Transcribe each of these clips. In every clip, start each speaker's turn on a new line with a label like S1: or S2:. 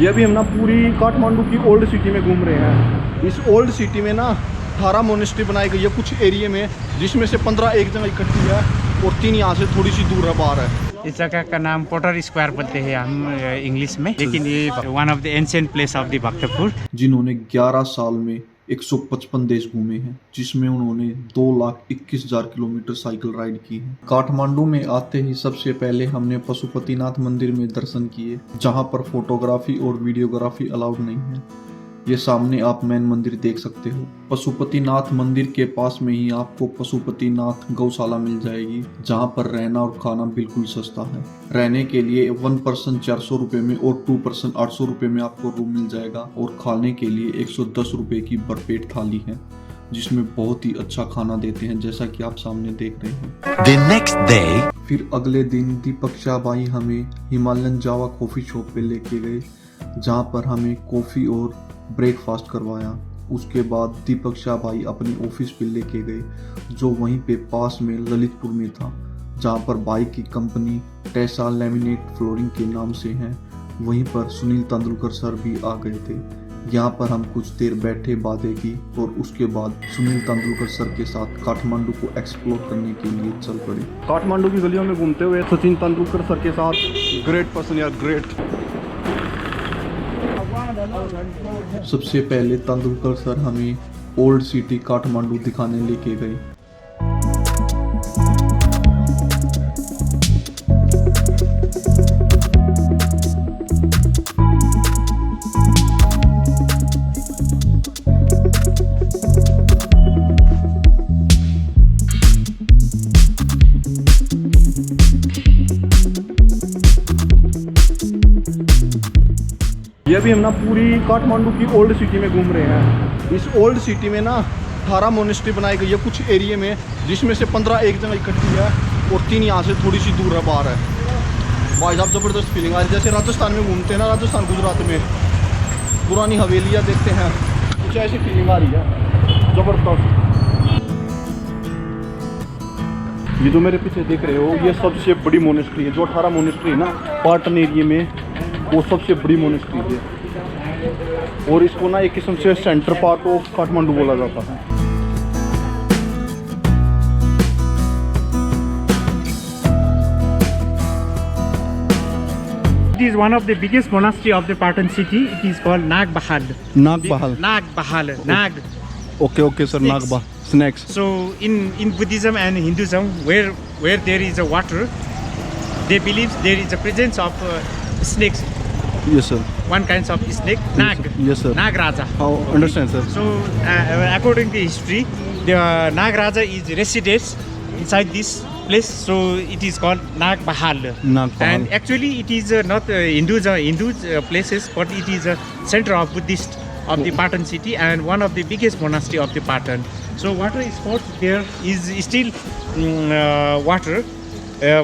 S1: ये अभी हम ना पूरी काठमांडू की ओल्ड सिटी में घूम रहे हैं। इस ओल्ड सिटी में ना 18 मोनेस्ट्री बनाई गई है कुछ एरिया में, जिसमें से 15 एक जगह इकट्ठी है और 3 यहाँ से थोड़ी सी दूर है बाहर है।
S2: इस जगह का नाम पोटर स्क्वायर बोलते हैं हम इंग्लिश में, लेकिन ये one of the ancient place of the Bhaktapur.
S1: जिन्होंने 11 साल में 155 देश घूमे हैं, जिसमें उन्होंने 2,21,000 किलोमीटर साइकिल राइड की है। काठमांडू में आते ही सबसे पहले हमने पशुपतिनाथ मंदिर में दर्शन किए, जहां पर फोटोग्राफी और वीडियोग्राफी अलाउड नहीं है। ये सामने आप मेन मंदिर देख सकते हो। पशुपतिनाथ मंदिर के पास में ही आपको पशुपतिनाथ गौशाला मिल जाएगी, जहां पर रहना और खाना बिल्कुल सस्ता है। रहने के लिए 1 पर्सन 400 रुपए में और 2 पर्सन 800 रुपए में आपको रूम मिल जाएगा, और खाने के लिए 110 रुपए की भरपेट थाली है, जिसमें बहुत ही अच्छा खाना देते हैं, जैसा कि आप सामने देख रहे हैं।
S3: The next day,
S1: फिर अगले दिन दीपक शाह भाई हमें हिमालयन जावा कॉफी शॉप पे लेके गए, जहाँ पर हमें कॉफी और ब्रेकफास्ट करवाया। उसके बाद दीपक शाह भाई अपने ऑफिस पे लेके गए, जो वहीं पे पास में ललितपुर में था, जहाँ पर भाई की कंपनी टेसा लैमिनेट फ्लोरिंग के नाम से है। वहीं पर सुनील तेंदुलकर सर भी आ गए थे। यहाँ पर हम कुछ देर बैठे बातें की और उसके बाद सुनील तेंदुलकर सर के साथ काठमांडू को एक्सप्लोर करने के लिए चल पड़े। काठमांडू की गलियों में घूमते हुए सचिन तेंदुलकर सर के साथ ग्रेट पर्सन यार ग्रेट। सबसे पहले तेंदुलकर सर हमें ओल्ड सिटी काठमांडू दिखाने लेके गए। ये अभी हम ना पूरी काठमांडू की ओल्ड सिटी में घूम रहे हैं। इस ओल्ड सिटी में ना 18 मोनेस्ट्री बनाई गई है कुछ एरिया में, जिसमें से 15 एक जगह इकट्ठी है और 3 यहाँ से थोड़ी सी दूर है बाहर है। भाई साहब ज़बरदस्त फीलिंग आ रही है, जैसे राजस्थान में घूमते हैं ना, राजस्थान गुजरात में पुरानी हवेलियाँ देखते हैं, कुछ ऐसी फीलिंग आ रही है ज़बरदस्त। ये जो मेरे पीछे देख रहे हो, ये सबसे बड़ी मोनेस्ट्री है। जो 18 मोनेस्ट्री है ना पाटन एरिया में, वो सबसे बड़ी मोनेस्ट्री है, और इसको ना एक किस्म से सेंटर पार्ट ऑफ काठमांडू बोला जाता है।
S2: It is one of the biggest monastery of the Patan city. It is called Nag Bahal.
S1: नाग बहाल।
S2: Nag Bahal. Nag.
S1: Okay sir, Nag Bahal snacks.
S2: So in Buddhism and Hinduism, where there is a water, they believe there is a presence of snakes.
S1: Yes sir.
S2: One kind of snake, Nag.
S1: Yes sir.
S2: Nag Raja.
S1: How understand sir?
S2: So according to history, the Nag Raja is resides inside this place, so it is called Nag Bahal.
S1: Nag Bahal.
S2: And actually it is not Hindu places, but it is a center of Buddhist of the Patan city and one of the biggest monastery of the Patan. So water sports there is still water.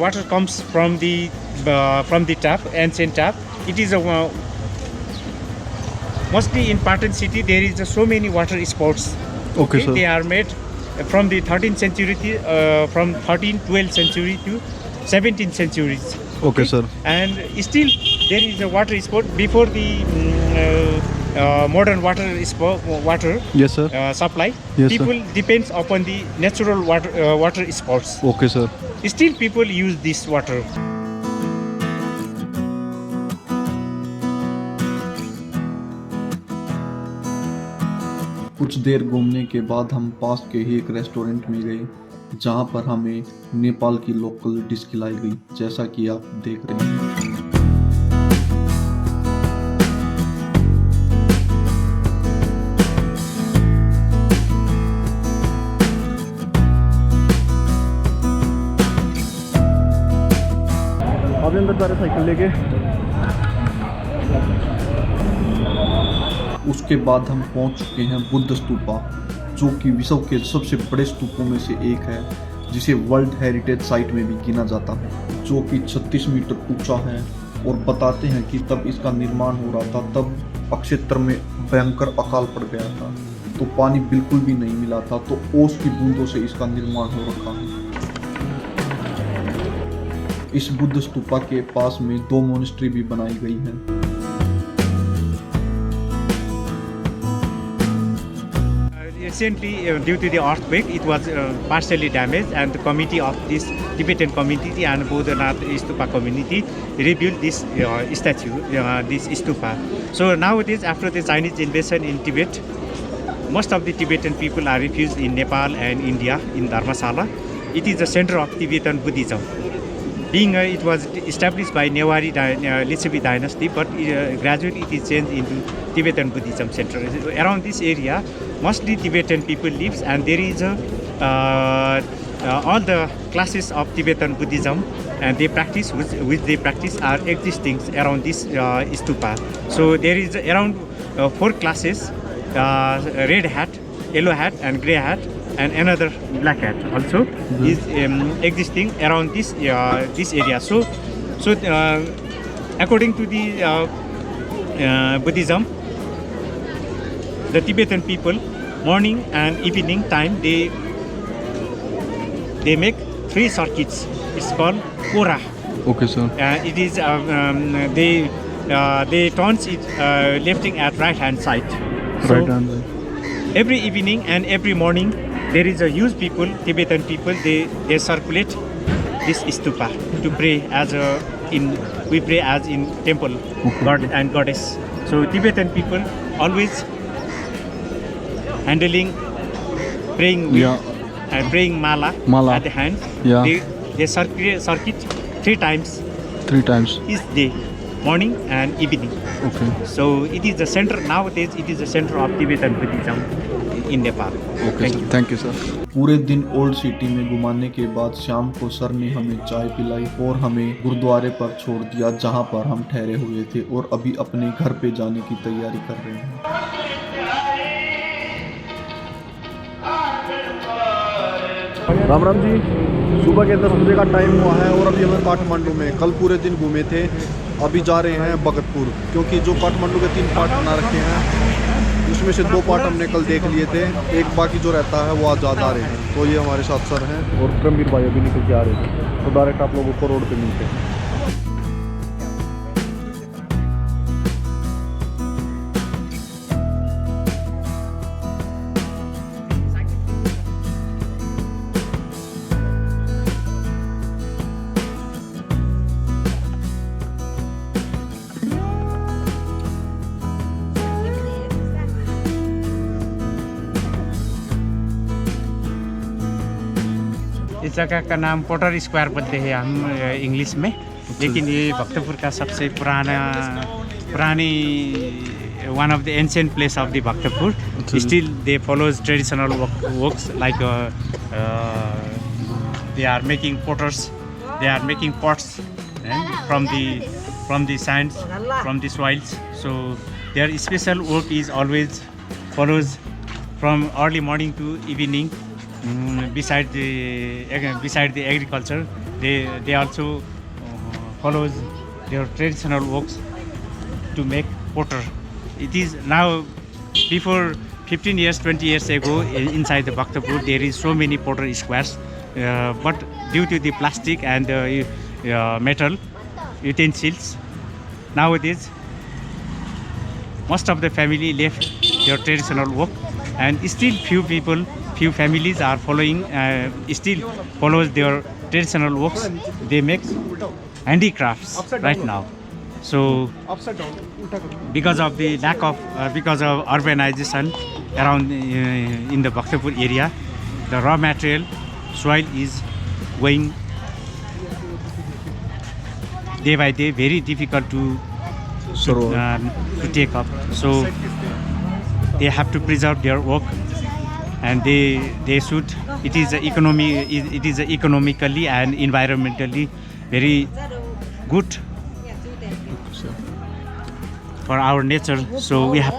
S2: Water comes from the tap, ancient tap. It is a mostly in Patan city there is so many water sports.
S1: Okay sir.
S2: They are made from the 13th century, from 13th, 12th century to 17th centuries.
S1: Okay sir.
S2: And still there is a water sport before the modern water
S1: Yes sir.
S2: supply.
S1: Yes,
S2: People depends upon the natural water sports.
S1: Okay sir.
S2: Still people use this water.
S1: कुछ देर घूमने के बाद हम पास के ही एक restaurant में गए, जहां पर हमें नेपाल की लोकल डिश खिलाई गई, जैसा कि आप देख रहे हैं। अभी अंदर सारे साइकिल लेके, उसके बाद हम पहुंच चुके हैं बुद्ध स्तूपा, जो कि विश्व के सबसे बड़े स्तूपों में से एक है, जिसे वर्ल्ड हेरिटेज साइट में भी गिना जाता है, जो कि 36 मीटर ऊंचा है। और बताते हैं कि तब इसका निर्माण हो रहा था, तब अक्षेत्र में भयंकर अकाल पड़ गया था, तो पानी बिल्कुल भी नहीं मिला था, तो ओस की बूंदों से इसका निर्माण हो रखा है। इस बुद्ध स्तूपा के पास में 2 मोनेस्ट्री भी बनाई गई हैं।
S2: recently, due to the earthquake, it was partially damaged, and the committee of this Tibetan community and Boudhanath Stupa community rebuilt this statue, this stupa. So nowadays, after the Chinese invasion in Tibet, most of the Tibetan people are refuged in Nepal and India in Dharmasala. It is the center of Tibetan Buddhism. Being it was established by Newari Lichavi dynasty, but gradually it is changed into Tibetan Buddhism center. Around this area, mostly Tibetan people lives, and there is all the classes of Tibetan Buddhism, and they practice which they practice are existing around this stupa. So there is around 4 classes: red hat, yellow hat, and grey hat, and another black hat also is existing around this this area. So according to the Buddhism, the Tibetan people morning and evening time they make 3 circuits. It's called Kora.
S1: Okay, sir.
S2: It is they turns it lifting at right hand side. So
S1: Right hand side.
S2: every evening and every morning there is a huge people, Tibetan people, they circulate this stupa to pray as we pray as in temple, god and goddess. So Tibetan people always handling praying with and praying mala at the hand.
S1: Yeah.
S2: They circuit 3 times
S1: 3 times.
S2: each day, morning and evening.
S1: Okay.
S2: So it is the center nowadays. It is the center of Tibetan Buddhism in Nepal.
S1: Okay sir, thank you sir. पूरे दिन old city में घुमाने के बाद शाम को sir ने हमें चाय पिलाई और हमें गुरुद्वारे पर छोड़ दिया जहां पर हम ठहरे हुए थे, और अभी अपने घर पे जाने की तैयारी कर रहे हैं।
S3: राम राम जी, सुबह के 10 बजे का टाइम हुआ है और अभी हम काठमांडू में कल पूरे दिन घूमे थे। अभी जा रहे हैं भक्तपुर, क्योंकि जो काठमांडू के 3 पार्ट बना रखे हैं उसमें से 2 पार्ट हमने कल देख लिए थे, एक बाकी जो रहता है वो आज आ रहे हैं। तो ये हमारे साथ सर हैं और क्रमवीर भाई अभी निकल के आ रहे हैं, तो डायरेक्ट आप लोगों को रोड पे मिलते हैं।
S2: इस जगह का नाम पोटर स्क्वायर बोलते हैं हम इंग्लिश में, लेकिन ये भक्तपुर का सबसे पुरानी one of the ancient place of the Bhaktapur. Still they follows traditional works like they are making potters, they are making pots from the sands, from the soils. So their special work is always follows from early morning to evening. Beside the agriculture, they also follows their traditional works to make potter. It is now, before 15 years, 20 years ago, inside the Bhaktapur there is so many potter squares, but due to the plastic and metal utensils, nowadays most of the family left their traditional work, and still few families are following, still follows their traditional works. They make handicrafts right now. So because of the lack of because of urbanization around in the Bhaktapur area, the raw material soil is going day by day very difficult to take up. So they have to preserve their work, and they should. It is economically and environmentally very good for our nature. So we have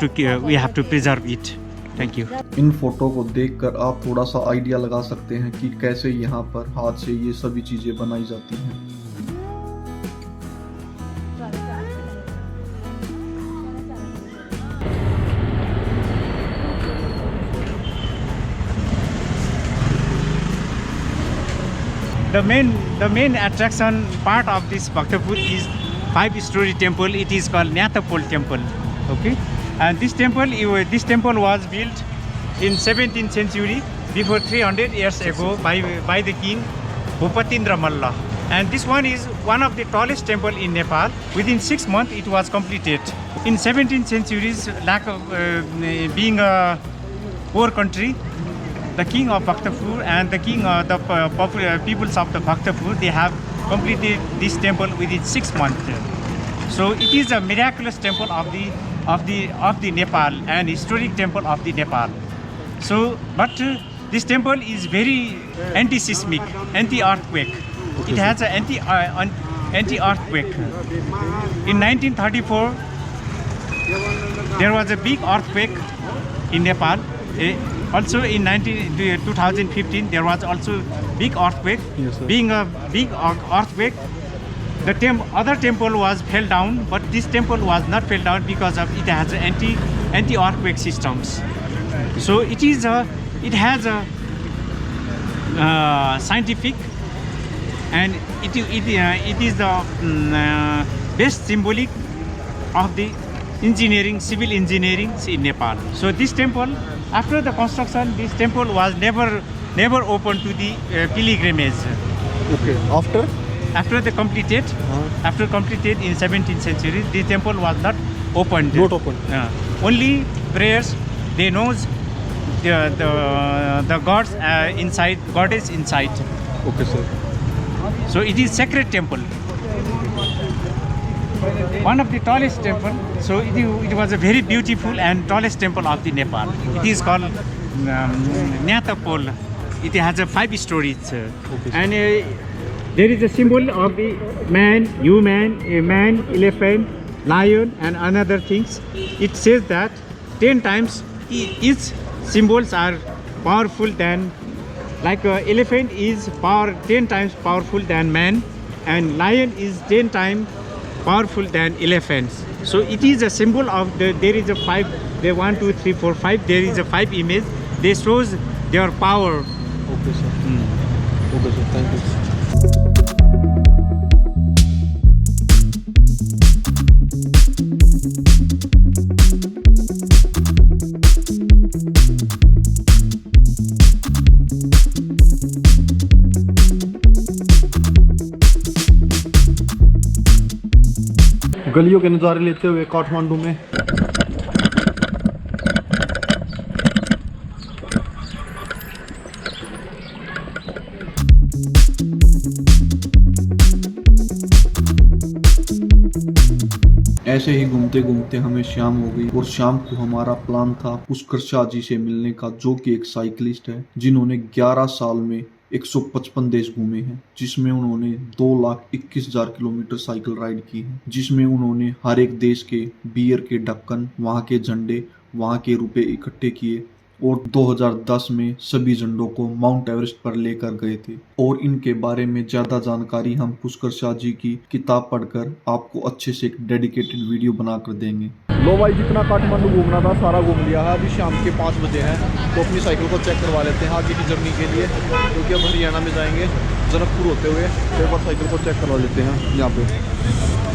S2: to preserve it. Thank you.
S1: In photo को देखकर आप थोड़ा सा idea लगा सकते हैं कि कैसे यहाँ पर हाथ से ये सभी चीजें बनाई जाती हैं।
S2: The main attraction part of this Bhaktapur is 5-story temple. It is called Nyatapol temple. Okay, and this temple was built in 17th century, before 300 years ago, by the king Bhupatindra. And this one is one of the tallest temple in Nepal. Within 6 months, it was completed. In 17th centuries, lack of being a poor country, the king of Bhaktapur and the king of the peoples of the Bhaktapur, they have completed this temple within 6 months. So it is a miraculous temple of the Nepal and historic temple of the Nepal. So, but this temple is very anti-seismic, anti-earthquake. It has an anti-earthquake. In 1934, there was a big earthquake in Nepal. Also in 2015, there was also big earthquake.
S3: Yes, sir.
S2: Being a big earthquake, the other temple was fell down, but this temple was not fell down because of it has anti-earthquake systems. So it has a scientific, and it is the best symbolic of the engineering, civil engineering in Nepal. So this temple, after the construction, this temple was never open to the pilgrimage.
S3: Okay.
S2: After the completed, after completed in 17th century, the temple was not opened.
S3: Not open.
S2: Only prayers. They knows the gods inside, goddess inside.
S3: Okay, sir.
S2: So it is sacred temple. One of the tallest temple. So it was a very beautiful and tallest temple of the Nepal. It is called Nyatapol. It has a 5 stories. And there is a symbol of the man, human, a man, elephant, lion, and another things. It says that 10 times each symbols are powerful than, like elephant is 10 times powerful than man, and lion is 10 times powerful than elephants. So it is a symbol of there is a 5, there 1, 2, 3, 4, 5. There is a 5 image. They shows their power.
S3: Okay, sir. Okay, sir. Thank you. गलियों के नज़ारे लेते हुए काठमांडू में
S1: ऐसे ही घूमते घूमते हमें शाम हो गई और शाम को हमारा प्लान था पुष्कर शाह जी से मिलने का, जो कि एक साइकिलिस्ट है जिन्होंने 11 साल में 155 देश घूमे हैं, जिसमें उन्होंने 2,21,000 किलोमीटर साइकिल राइड की है, जिसमें उन्होंने हर एक देश के बियर के ढक्कन, वहाँ के झंडे, वहाँ के रुपए इकट्ठे किए और 2010 में सभी झंडों को माउंट एवरेस्ट पर लेकर गए थे। और इनके बारे में ज्यादा जानकारी हम पुष्कर शाह जी की किताब पढ़कर आपको अच्छे से एक डेडिकेटेड वीडियो बनाकर देंगे।
S3: लो भाई, जितना काठमांडू घूमना था सारा घूम लिया है। अभी शाम के 5 बजे हैं, तो अपनी साइकिल को चेक करवा लेते हैं आगे की जर्नी के लिए, क्योंकि अब हरियाणा में जाएंगे जनकपुर होते हुए। तो एक बार साइकिल को चेक करवा लेते हैं यहाँ पे।